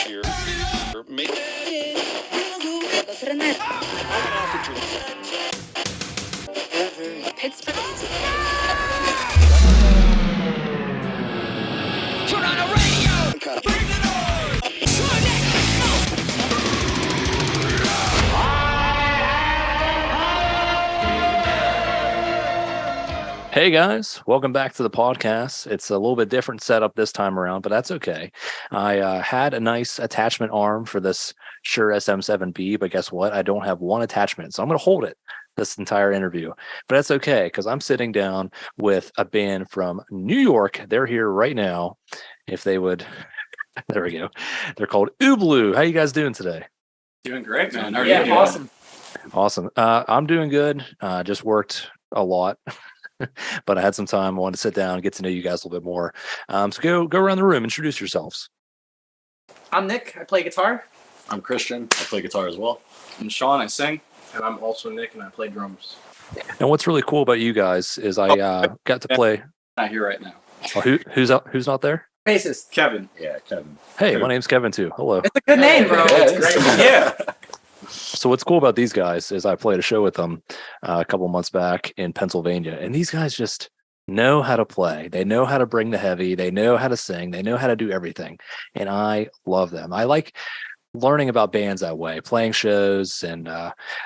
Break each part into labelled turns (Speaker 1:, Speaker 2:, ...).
Speaker 1: Turn on the radio. Bring it on. Turn it.
Speaker 2: Hey guys, welcome back to the podcast. It's a little bit different setup this time around, but that's okay. I had a nice attachment arm for this Shure SM7B, but guess what? I don't have one attachment, so I'm going to hold it this entire interview. But that's okay, because I'm sitting down with a band from New York. They're here right now. If they would, there we go. They're called Ooblew. How you guys doing today?
Speaker 3: Doing great, man.
Speaker 4: Yeah, awesome.
Speaker 2: Awesome. I'm doing good. Just worked a lot. But I had some time. I wanted to sit down and get to know you guys a little bit more. So go around the room, introduce yourselves.
Speaker 4: I'm Nick. I play guitar.
Speaker 3: I'm Christian. I play guitar as well. I'm Sean. I sing.
Speaker 5: And I'm also Nick, and I play drums.
Speaker 2: And what's really cool about you guys is I got to play.
Speaker 3: Not here right now.
Speaker 2: Well, who's not there?
Speaker 4: Bassist.
Speaker 3: Kevin.
Speaker 5: Yeah, Kevin.
Speaker 2: Hey, my name's Kevin too. Hello.
Speaker 4: It's a good name, bro.
Speaker 5: Yeah, it's great.
Speaker 3: Yeah.
Speaker 2: So what's cool about these guys is I played a show with them a couple months back in Pennsylvania, and these guys just know how to play. They know how to bring the heavy. They know how to sing. They know how to do everything, and I love them. I like learning about bands that way, playing shows and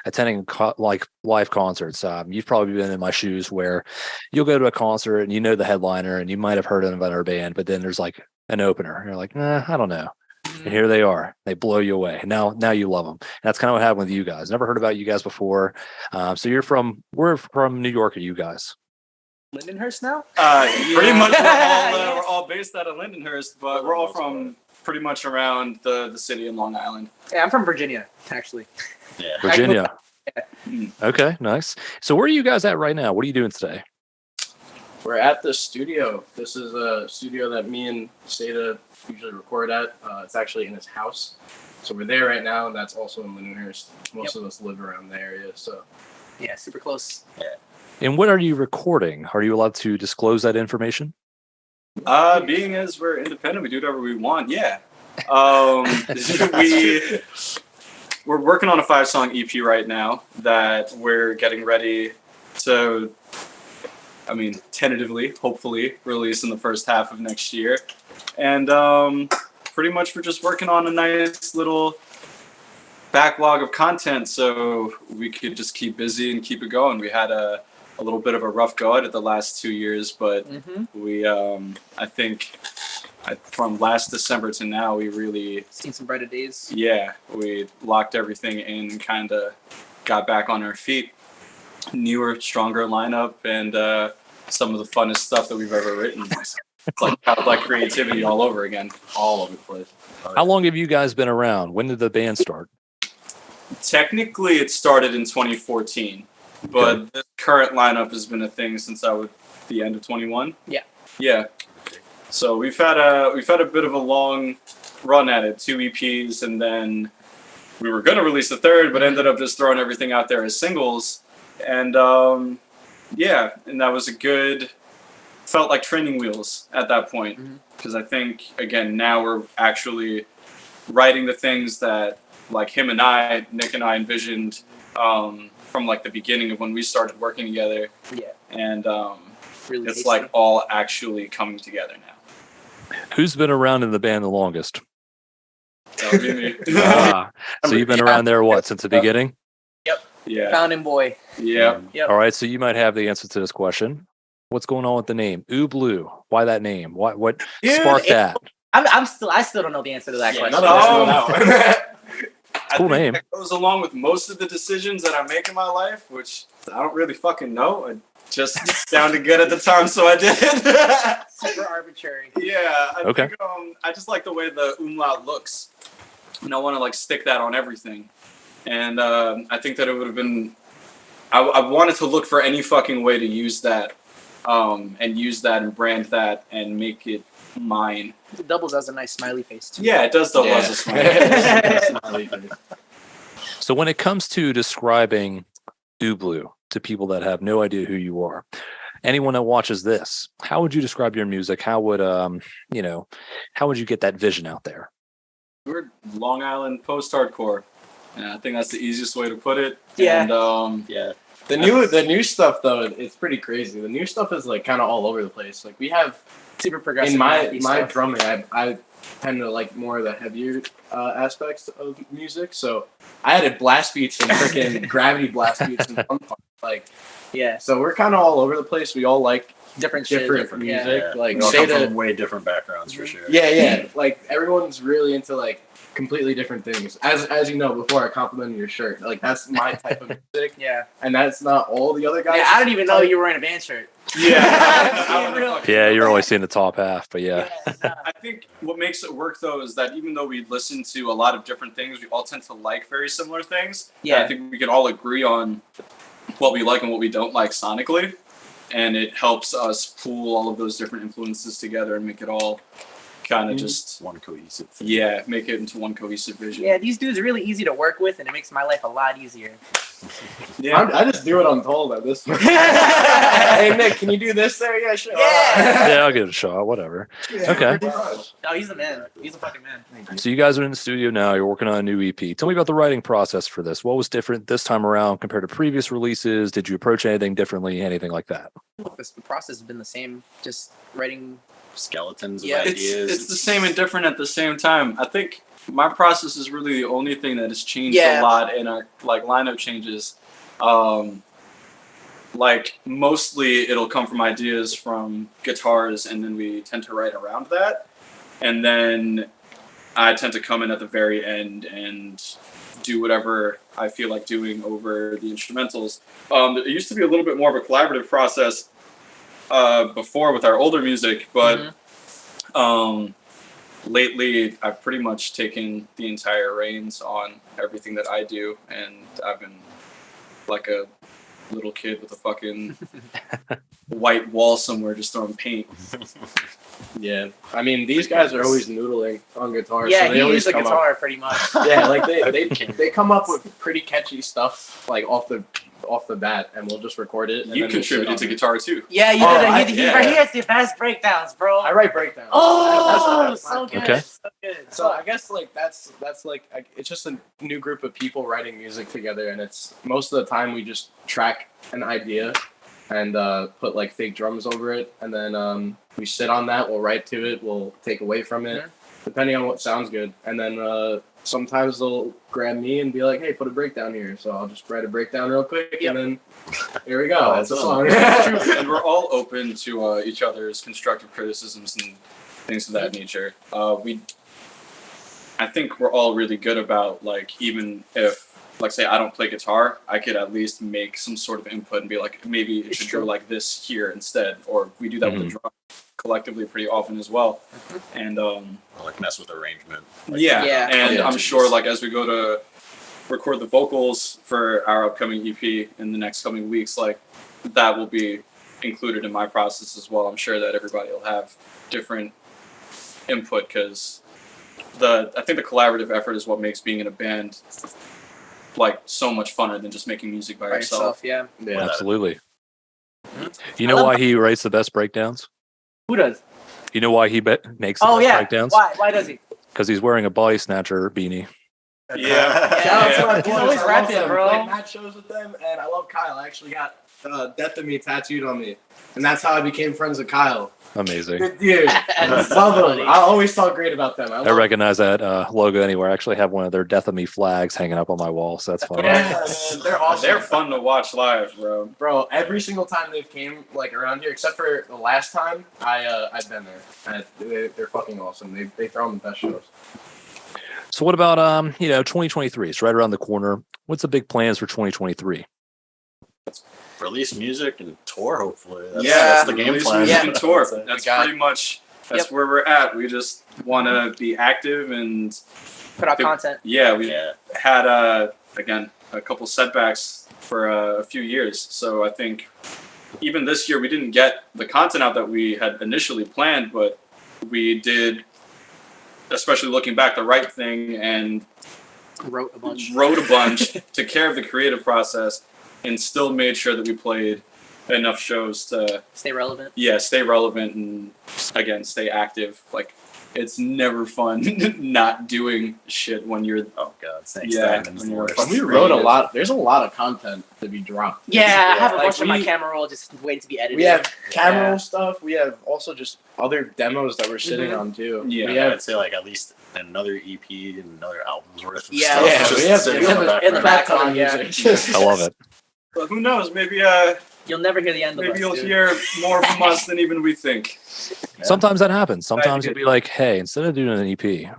Speaker 2: attending like live concerts. You've probably been in my shoes where you'll go to a concert and you know the headliner and you might have heard of our band, but then there's like an opener. You're like, I don't know. And here they are. They blow you away. Now you love them. And that's kind of what happened with you guys. Never heard about you guys before. So we're from New York, are you guys?
Speaker 4: Lindenhurst now?
Speaker 3: Pretty much we're all based out of Lindenhurst, but we're all from pretty much around the city in Long Island.
Speaker 4: Yeah, I'm from Virginia, actually.
Speaker 5: Yeah.
Speaker 2: Virginia.
Speaker 4: Yeah.
Speaker 2: Okay, nice. So where are you guys at right now? What are you doing today?
Speaker 5: We're at the studio. This is a studio that me and Seda usually record at. It's actually in his house. So we're there right now, and that's also in Lindenhurst. Most of us live around the area, so.
Speaker 4: Yeah, super close.
Speaker 5: Yeah.
Speaker 2: And what are you recording? Are you allowed to disclose that information?
Speaker 3: Being as we're independent, we do whatever we want. Yeah. We're working on a 5-song EP right now that we're getting ready to, tentatively, hopefully, release in the first half of next year. And pretty much we're just working on a nice little backlog of content so we could just keep busy and keep it going. We had a little bit of a rough go at it the last 2 years, but we, I think from last December to now, we really
Speaker 4: Seen some brighter days.
Speaker 3: Yeah, we locked everything in, kind of got back on our feet. Newer, stronger lineup, and some of the funnest stuff that we've ever written. It's like childlike creativity all over again, all over the place.
Speaker 2: How long have you guys been around? When did the band start?
Speaker 3: Technically, it started in 2014, but the current lineup has been a thing since the end of 21.
Speaker 4: Yeah.
Speaker 3: Yeah. So we've had a bit of a long run at it, 2 EPs, and then we were gonna release the third, but ended up just throwing everything out there as singles. And and that was felt like training wheels at that point, because I think again now we're actually writing the things that like Nick and I envisioned from like the beginning of when we started working together.
Speaker 4: Yeah.
Speaker 3: And
Speaker 4: Really
Speaker 3: it's
Speaker 4: tasty.
Speaker 3: like all actually coming together now.
Speaker 2: Who's been around in the band the longest?
Speaker 3: That would be me.
Speaker 2: So you've been around there, since the beginning?
Speaker 3: Yeah.
Speaker 4: Founding boy.
Speaker 3: Yeah.
Speaker 4: Yep.
Speaker 2: All right, so you might have the answer to this question. What's going on with the name? Ooblew. Why that name? What sparked that?
Speaker 4: I still don't know the answer to that question.
Speaker 2: Cool name.
Speaker 3: It goes along with most of the decisions that I make in my life, which I don't really fucking know. It just sounded good at the time, so I did.
Speaker 4: Super arbitrary.
Speaker 3: Yeah. I
Speaker 2: Okay.
Speaker 3: think I just like the way the umlaut looks, and I want to like stick that on everything. And I think that it would have been. I wanted to look for any fucking way to use that, and brand that and make it mine.
Speaker 4: It doubles as a nice smiley face too.
Speaker 3: Yeah, it does double as a smiley face.
Speaker 2: So when it comes to describing Ooblew to people that have no idea who you are, anyone that watches this, how would you describe your music? How would how would you get that vision out there?
Speaker 3: We're Long Island post-hardcore. Yeah, I think that's the easiest way to put it.
Speaker 4: Yeah.
Speaker 3: And
Speaker 5: Yeah. The new stuff though, it's pretty crazy. The new stuff is like kind of all over the place. Like we have
Speaker 4: Super progressive.
Speaker 5: in my
Speaker 4: stuff.
Speaker 5: drumming, I tend to like more of the heavier aspects of music. So I added blast beats and freaking gravity blast beats and drum parts. Like
Speaker 4: Yeah.
Speaker 5: so we're kind of all over the place. We all like
Speaker 4: Different
Speaker 5: different
Speaker 4: shit.
Speaker 5: music.
Speaker 6: Yeah.
Speaker 5: Like
Speaker 6: We all come
Speaker 5: Seda,
Speaker 6: from way different backgrounds for sure.
Speaker 5: yeah. Like everyone's really into like completely different things. As you know, before I complimented your shirt, like that's my type of music,
Speaker 4: Yeah.
Speaker 5: and that's not all the other guys.
Speaker 4: Yeah, I didn't even know you were wearing a band shirt.
Speaker 3: yeah.
Speaker 2: Yeah, you're only seeing the top half, but yeah.
Speaker 3: I think what makes it work though is that even though we listen to a lot of different things, we all tend to like very similar things.
Speaker 4: Yeah.
Speaker 3: And I think we can all agree on what we like and what we don't like sonically, and it helps us pool all of those different influences together and make it all kind of just
Speaker 6: One cohesive thing.
Speaker 3: make it into one cohesive vision.
Speaker 4: Yeah, these dudes are really easy to work with, and it makes my life a lot easier.
Speaker 3: Yeah.
Speaker 5: I just do what I'm told at this point. Hey Nick, can you do this there? Yeah, sure.
Speaker 4: Yeah.
Speaker 2: Yeah, I'll give it a shot, whatever. Okay.
Speaker 5: Pretty much.
Speaker 4: No, he's the man. He's a fucking man.
Speaker 2: So you guys are in the studio now, you're working on a new EP. Tell me about the writing process for this. What was different this time around compared to previous releases? Did you approach anything differently, anything like that?
Speaker 4: The process has been the same. Just writing.
Speaker 6: Skeletons of
Speaker 4: Yeah.
Speaker 6: ideas.
Speaker 3: It's the same and different at the same time. I think my process is really the only thing that has changed
Speaker 4: Yeah.
Speaker 3: a lot in our like lineup changes. Like mostly it'll come from ideas from guitars, and then we tend to write around that. And then I tend to come in at the very end and do whatever I feel like doing over the instrumentals. It used to be a little bit more of a collaborative process before with our older music, but lately I've pretty much taken the entire reins on everything that I do, and I've been like a little kid with a fucking white wall somewhere just throwing paint.
Speaker 5: Yeah, I mean these guys are always noodling on guitar.
Speaker 4: Yeah,
Speaker 5: so they
Speaker 4: he
Speaker 5: always
Speaker 4: used a
Speaker 5: come
Speaker 4: guitar pretty much.
Speaker 5: Up, yeah, like they come up with pretty catchy stuff like off the bat, and we'll just record it. And
Speaker 3: You
Speaker 5: then we'll
Speaker 3: contributed
Speaker 5: sit
Speaker 3: to
Speaker 5: on it.
Speaker 3: guitar too.
Speaker 4: Yeah, you
Speaker 5: Oh,
Speaker 4: did. He
Speaker 5: yeah.
Speaker 4: has the best breakdowns, bro.
Speaker 5: I write breakdowns.
Speaker 4: Oh,
Speaker 5: That's
Speaker 4: so
Speaker 5: my-
Speaker 4: good.
Speaker 2: Okay.
Speaker 4: So good.
Speaker 5: So I guess like that's like it's just a new group of people writing music together, and it's most of the time we just track an idea and put like fake drums over it, and then we sit on that. We'll write to it. We'll take away from it, depending on what sounds good, and then sometimes they'll grab me and be like, "Hey, put a breakdown here." So I'll just write a breakdown real quick,
Speaker 4: Yep.
Speaker 5: and then here we go. That's a song.
Speaker 3: And we're all open to each other's constructive criticisms and things of that nature. I think we're all really good about like, even if like say I don't play guitar, I could at least make some sort of input and be like, maybe it should go like this here instead, or we do that with the drum collectively pretty often as well. And
Speaker 6: Or like mess with arrangement. Like,
Speaker 3: yeah,
Speaker 4: Yeah.
Speaker 3: and
Speaker 6: Yeah,
Speaker 3: I'm
Speaker 6: to
Speaker 3: sure
Speaker 6: just-
Speaker 3: like as we go to record the vocals for our upcoming EP in the next coming weeks, like that will be included in my process as well. I'm sure that everybody will have different input, because I think the collaborative effort is what makes being in a band like so much funner than just making music by
Speaker 4: By
Speaker 3: yourself.
Speaker 4: yourself, yeah.
Speaker 5: Yeah.
Speaker 2: Absolutely. You know why he writes the best breakdowns?
Speaker 4: Who does?
Speaker 2: You know why he makes the
Speaker 4: Oh
Speaker 2: best
Speaker 4: yeah.
Speaker 2: breakdowns?
Speaker 4: Why? Why does he?
Speaker 2: Because he's wearing a body snatcher beanie.
Speaker 3: Yeah.
Speaker 5: Shout out to
Speaker 3: Yeah.
Speaker 5: my
Speaker 4: He's
Speaker 5: boys.
Speaker 4: always
Speaker 5: I love
Speaker 4: rapping,
Speaker 5: them.
Speaker 4: bro.
Speaker 5: Played match shows with them, and I love Kyle. I actually got Death of Me tattooed on me, and that's how I became friends with Kyle.
Speaker 2: Amazing.
Speaker 5: Good dude.
Speaker 4: That's
Speaker 5: Love
Speaker 4: funny.
Speaker 5: them. I always talk great about them.
Speaker 2: I recognize that logo anywhere. I actually have one of their Death of Me flags hanging up on my wall, so that's funny.
Speaker 5: Yeah, man, they're awesome.
Speaker 3: They're fun to watch live, bro.
Speaker 5: Bro, every single time they've came like around here, except for the last time, I've been there. They're fucking awesome. They throw on the best shows.
Speaker 2: So what about 2023? It's right around the corner. What's the big plans for 2023?
Speaker 6: Release music and tour, hopefully. That's,
Speaker 3: Yeah,
Speaker 6: that's the game
Speaker 3: release
Speaker 6: plan.
Speaker 3: music and tour.
Speaker 6: That's it.
Speaker 3: That's
Speaker 5: got-
Speaker 3: pretty much where we're at. We just want to be active, and
Speaker 4: Put out content.
Speaker 3: yeah, we
Speaker 6: Yeah.
Speaker 3: had again a couple setbacks for a few years. So I think even this year we didn't get the content out that we had initially planned, but we did, especially looking back, the right thing and
Speaker 4: Wrote a bunch.
Speaker 3: took care of the creative process, and still made sure that we played enough shows to
Speaker 4: Stay relevant.
Speaker 3: stay relevant and again stay active. Like it's never fun not doing shit when you're.
Speaker 6: Oh god, thanks.
Speaker 3: Yeah,
Speaker 6: Diamond's
Speaker 3: when
Speaker 6: the
Speaker 3: you're
Speaker 6: worst.
Speaker 3: fucking
Speaker 5: We wrote a
Speaker 3: creative.
Speaker 5: lot. There's a lot of content to be dropped.
Speaker 4: Yeah, I have a
Speaker 5: like
Speaker 4: bunch on my
Speaker 5: we-
Speaker 4: camera roll just waiting to be edited.
Speaker 5: We have camera
Speaker 4: Yeah.
Speaker 5: stuff. We have also just other demos that we're sitting on too.
Speaker 3: Yeah.
Speaker 5: we
Speaker 6: Yeah,
Speaker 5: have
Speaker 6: I'd say like at least another EP and another album's worth of
Speaker 4: Yeah,
Speaker 6: stuff.
Speaker 4: yeah,
Speaker 6: just
Speaker 5: we have
Speaker 6: sitting
Speaker 5: we
Speaker 6: on
Speaker 5: have
Speaker 6: the
Speaker 5: in the
Speaker 6: background.
Speaker 5: background
Speaker 4: Yeah.
Speaker 5: music.
Speaker 2: I love it.
Speaker 3: But who knows? Maybe
Speaker 4: You'll never hear the end of
Speaker 3: maybe
Speaker 4: us,
Speaker 3: you'll
Speaker 4: dude.
Speaker 3: hear more from us than even we think.
Speaker 6: Yeah.
Speaker 2: Sometimes that happens. Sometimes
Speaker 3: Right.
Speaker 2: you'll be like, hey, instead of doing an EP,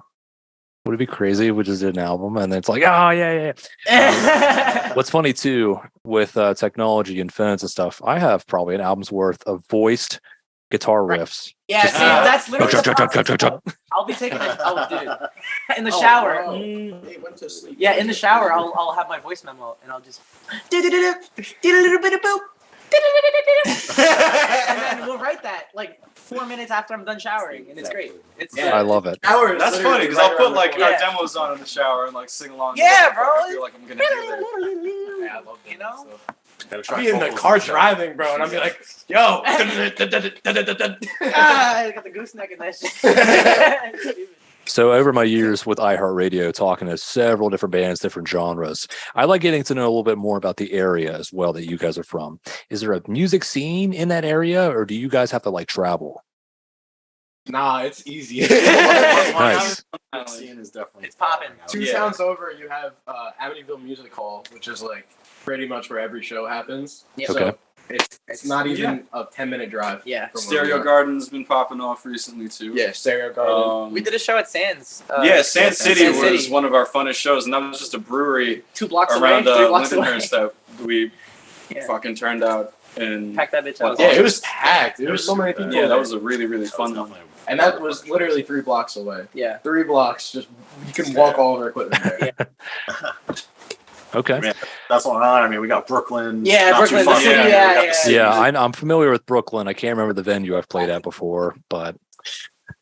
Speaker 2: would it be crazy if we just did an album? And then it's like, oh, yeah. What's funny too with technology and phones and stuff, I have probably an album's worth of voiced guitar
Speaker 4: Right.
Speaker 2: riffs.
Speaker 4: Yeah, see, that's literally
Speaker 2: Chug,
Speaker 4: the
Speaker 2: chug, chug, chug,
Speaker 4: process.
Speaker 2: chug.
Speaker 4: I'll be taking it. Oh, dude. In the
Speaker 5: Oh,
Speaker 4: shower.
Speaker 5: wow.
Speaker 4: Mm.
Speaker 5: They went to sleep.
Speaker 4: Yeah, in the shower, I'll have my voice memo and I'll just did a little bit of boop. And then we'll write that like 4 minutes after I'm done showering, and it's great. It's
Speaker 5: Yeah.
Speaker 2: I love it.
Speaker 5: Hours,
Speaker 3: That's
Speaker 5: literally
Speaker 3: funny because
Speaker 5: right
Speaker 3: I'll put
Speaker 5: around the
Speaker 3: like
Speaker 5: corner.
Speaker 3: our
Speaker 4: Yeah.
Speaker 3: demos on in the shower and like sing along.
Speaker 4: Yeah,
Speaker 3: to what
Speaker 4: bro.
Speaker 3: I feel like I'm gonna do there.
Speaker 5: Yeah, I love that
Speaker 4: You know?
Speaker 5: stuff.
Speaker 6: Gotta try
Speaker 5: I'll be in the
Speaker 6: vocals
Speaker 5: car
Speaker 6: and shit.
Speaker 5: driving, bro, and I'll be like, yo.
Speaker 4: I got the gooseneck in that shit.
Speaker 2: So over my years with iHeartRadio, talking to several different bands, different genres, I like getting to know a little bit more about the area as well that you guys are from. Is there a music scene in that area, or do you guys have to like travel?
Speaker 5: Nah, it's easy.
Speaker 2: Nice.
Speaker 6: That scene is definitely
Speaker 4: It's popping.
Speaker 5: Two
Speaker 3: Yeah.
Speaker 5: towns over, you have Amityville Music Hall, which is like pretty much where every show happens.
Speaker 4: Yep.
Speaker 2: Okay.
Speaker 5: So it's not even a 10-minute drive.
Speaker 4: Yeah.
Speaker 5: from where
Speaker 3: Stereo
Speaker 5: we are.
Speaker 3: Garden's been popping off recently too.
Speaker 5: Yeah, Stereo Garden.
Speaker 4: We did a show at Sands.
Speaker 3: Yeah, Sand City
Speaker 4: Sand
Speaker 3: was
Speaker 4: City.
Speaker 3: one of our funnest shows, and that was just a brewery
Speaker 4: 2 blocks
Speaker 3: around
Speaker 4: away, 3 blocks away.
Speaker 3: Lindenhurst that we
Speaker 4: Yeah.
Speaker 3: fucking turned out. And
Speaker 4: Pack that bitch out.
Speaker 3: Well,
Speaker 5: Yeah, it was packed. There was so many people.
Speaker 3: yeah, that
Speaker 5: there.
Speaker 3: was a really, really fun one.
Speaker 5: And that was literally 3 blocks away.
Speaker 4: Yeah.
Speaker 5: 3 blocks, just you can walk all of our equipment there.
Speaker 2: Okay.
Speaker 6: I mean, that's Long Island. I mean, we got Brooklyn.
Speaker 4: Yeah,
Speaker 6: not too
Speaker 4: Brooklyn, the
Speaker 6: far
Speaker 4: city,
Speaker 6: from here.
Speaker 4: yeah,
Speaker 6: We got the
Speaker 4: yeah.
Speaker 6: city.
Speaker 2: Yeah, I'm familiar with Brooklyn. I can't remember the venue I've played at before, but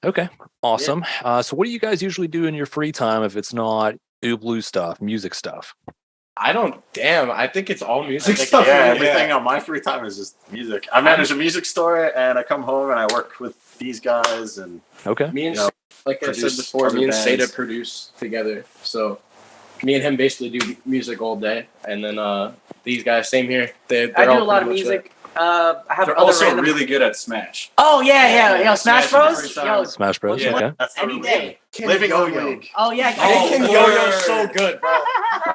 Speaker 2: okay, awesome. So what do you guys usually do in your free time if it's not blue stuff, music stuff?
Speaker 5: I think it's all
Speaker 6: I
Speaker 5: music
Speaker 6: think,
Speaker 5: stuff.
Speaker 6: yeah,
Speaker 5: for me.
Speaker 6: everything on my free time is just music. I manage a music store, and I come home and I work with these guys. And
Speaker 2: Okay.
Speaker 5: Me and
Speaker 6: You know,
Speaker 5: like I said
Speaker 6: produce
Speaker 5: before,
Speaker 6: other
Speaker 5: me and
Speaker 6: bands.
Speaker 5: Seda produce together. So me and him basically do music all day, and then these guys, same here. They're
Speaker 4: I do
Speaker 5: all
Speaker 4: a lot of
Speaker 5: pretty much
Speaker 4: music. I have
Speaker 3: They're
Speaker 4: other
Speaker 3: also
Speaker 4: random.
Speaker 3: really good at Smash.
Speaker 4: Oh yeah. Yo, Smash
Speaker 3: Smash
Speaker 4: Bros.
Speaker 3: is the
Speaker 4: Yo.
Speaker 3: first
Speaker 2: Smash Bros.
Speaker 3: Yeah.
Speaker 2: Okay.
Speaker 6: that's the
Speaker 4: Any
Speaker 6: real
Speaker 4: day.
Speaker 6: league. Living Yo-Yo.
Speaker 4: Oh yeah.
Speaker 3: Oh,
Speaker 5: He can
Speaker 3: word.
Speaker 5: yo-yo so good, bro.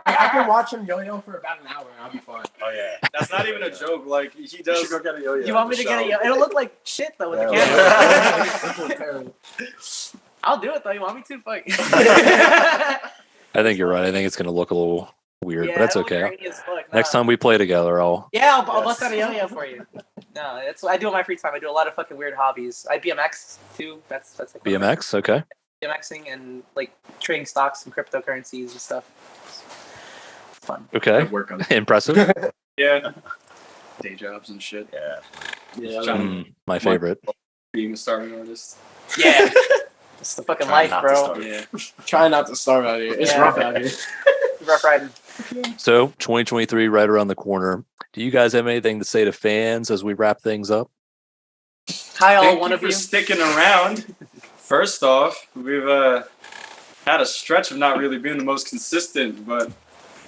Speaker 5: I can watch him yo-yo for about an hour and I'll be fine.
Speaker 6: Oh yeah.
Speaker 3: That's not even a joke. Like he
Speaker 6: You should
Speaker 3: does.
Speaker 6: go get a yo-yo.
Speaker 4: You want me to
Speaker 6: at the
Speaker 4: get
Speaker 6: show.
Speaker 4: it? It'll look like shit though with the
Speaker 6: Yeah.
Speaker 4: camera. I'll do it though. You want me to? Fuck.
Speaker 2: I think you're right. I think it's going to look a little weird, but that's
Speaker 4: it'll look
Speaker 2: okay.
Speaker 4: grainy as fuck.
Speaker 2: Next
Speaker 4: Nah.
Speaker 2: time we play together, I'll.
Speaker 4: Yeah, I'll
Speaker 6: Yes.
Speaker 4: bust out a yo-yo for you. No, that's what I do in my free time. I do a lot of fucking weird hobbies. I BMX too. That's like one of my-
Speaker 2: BMX. Okay.
Speaker 4: BMXing and like trading stocks and cryptocurrencies and stuff. It's fun.
Speaker 2: Okay.
Speaker 5: Work on it.
Speaker 2: Impressive.
Speaker 3: Yeah. Day jobs and shit.
Speaker 6: Yeah.
Speaker 5: Yeah,
Speaker 2: My favorite.
Speaker 3: Being a starving artist.
Speaker 4: Yeah. It's the fucking
Speaker 6: Try
Speaker 4: life,
Speaker 6: not to
Speaker 4: bro.
Speaker 6: starve.
Speaker 3: Yeah.
Speaker 5: try not to starve out here. It's
Speaker 4: Yeah.
Speaker 5: rough out here.
Speaker 4: Rough riding.
Speaker 2: So 2023 right around the corner. Do you guys have anything to say to fans as we wrap things up?
Speaker 4: Hi, all
Speaker 3: Thank
Speaker 4: one
Speaker 3: you
Speaker 4: of
Speaker 3: for
Speaker 4: you.
Speaker 3: sticking around. First off, we've had a stretch of not really being the most consistent, but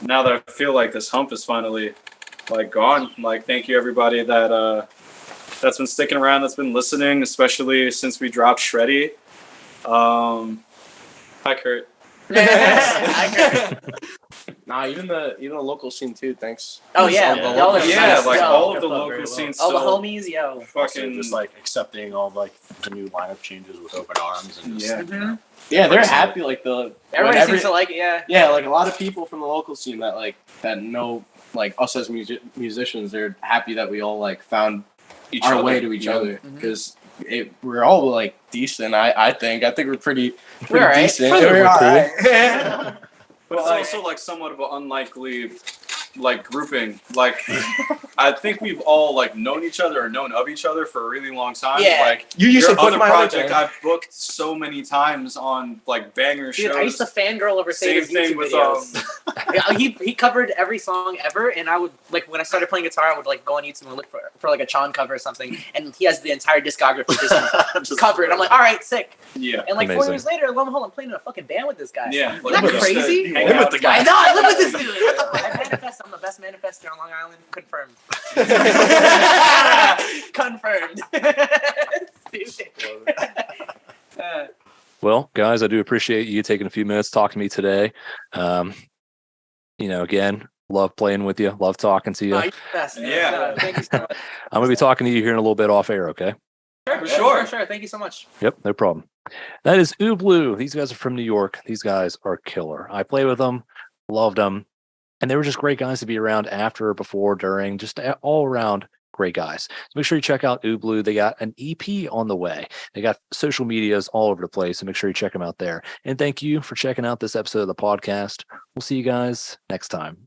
Speaker 3: now that I feel like this hump is finally like gone, like thank you everybody that that's been sticking around, that's been listening, especially since we dropped Shreddy. Hi Kurt.
Speaker 5: Nah, even the local scene too. Thanks.
Speaker 4: Oh yeah,
Speaker 6: Yeah.
Speaker 4: y'all are
Speaker 3: Yeah,
Speaker 4: nice.
Speaker 3: like
Speaker 4: Yo,
Speaker 3: all of the
Speaker 5: kept up very
Speaker 3: local
Speaker 5: well.
Speaker 3: scenes
Speaker 4: all the
Speaker 3: still
Speaker 4: homies, yo.
Speaker 6: Also
Speaker 3: fucking
Speaker 6: just like accepting all like the new lineup changes with open arms and just
Speaker 3: Yeah.
Speaker 4: Mhm.
Speaker 5: Yeah, they're
Speaker 6: Person.
Speaker 5: happy. Like the
Speaker 4: Everybody
Speaker 5: when
Speaker 4: seems to like it. Yeah.
Speaker 5: like a lot of people from the local scene that know like us as musicians. They're happy that we all like found
Speaker 3: each
Speaker 5: our
Speaker 3: other,
Speaker 5: way to each
Speaker 3: you know?
Speaker 5: other
Speaker 4: Mhm.
Speaker 5: because we're all like decent. I think we're pretty
Speaker 4: We're alright.
Speaker 5: decent.
Speaker 2: We're cool.
Speaker 5: alright.
Speaker 3: But it's also like somewhat of an unlikely like grouping. Like I think we've all like known each other or known of each other for a really long time.
Speaker 4: Yeah.
Speaker 3: Like
Speaker 5: You used
Speaker 3: your
Speaker 5: to book
Speaker 3: other
Speaker 5: my
Speaker 3: project
Speaker 5: band.
Speaker 3: I've booked so many times on like banger
Speaker 4: Dude,
Speaker 3: shows.
Speaker 4: I used to fangirl over
Speaker 3: Same
Speaker 4: Sada's
Speaker 3: thing
Speaker 4: YouTube
Speaker 3: with
Speaker 4: videos. He covered every song ever, and I would like when I started playing guitar, I would like go on YouTube and look for like a Chon cover or something, and he has the entire discography just covered. I'm like, all right, sick.
Speaker 3: Yeah.
Speaker 4: And like 4
Speaker 2: Amazing.
Speaker 4: years later, lo and behold, I'm playing in a fucking band with this guy.
Speaker 3: Yeah.
Speaker 4: Isn't that crazy?
Speaker 6: Live with the guy.
Speaker 4: I know, I live with this dude. I manifest. I'm the best manifester on Long Island. Confirmed. Confirmed. Stupid.
Speaker 2: Well, guys, I do appreciate you taking a few minutes to talk to me today. Again, love playing with you. Love talking to you.
Speaker 4: Oh, you're the best, man.
Speaker 3: Yeah.
Speaker 4: Thank you so much.
Speaker 2: I'm going to be talking to you here in a little bit off air, okay?
Speaker 3: Sure.
Speaker 4: Sure. Thank you so much.
Speaker 2: Yep, no problem. That is Ooblu. These guys are from New York. These guys are killer. I play with them, loved them, and they were just great guys to be around after, before, during, just all around great guys. So make sure you check out Ooblu. They got an EP on the way. They got social medias all over the place, so make sure you check them out there. And thank you for checking out this episode of the podcast. We'll see you guys next time.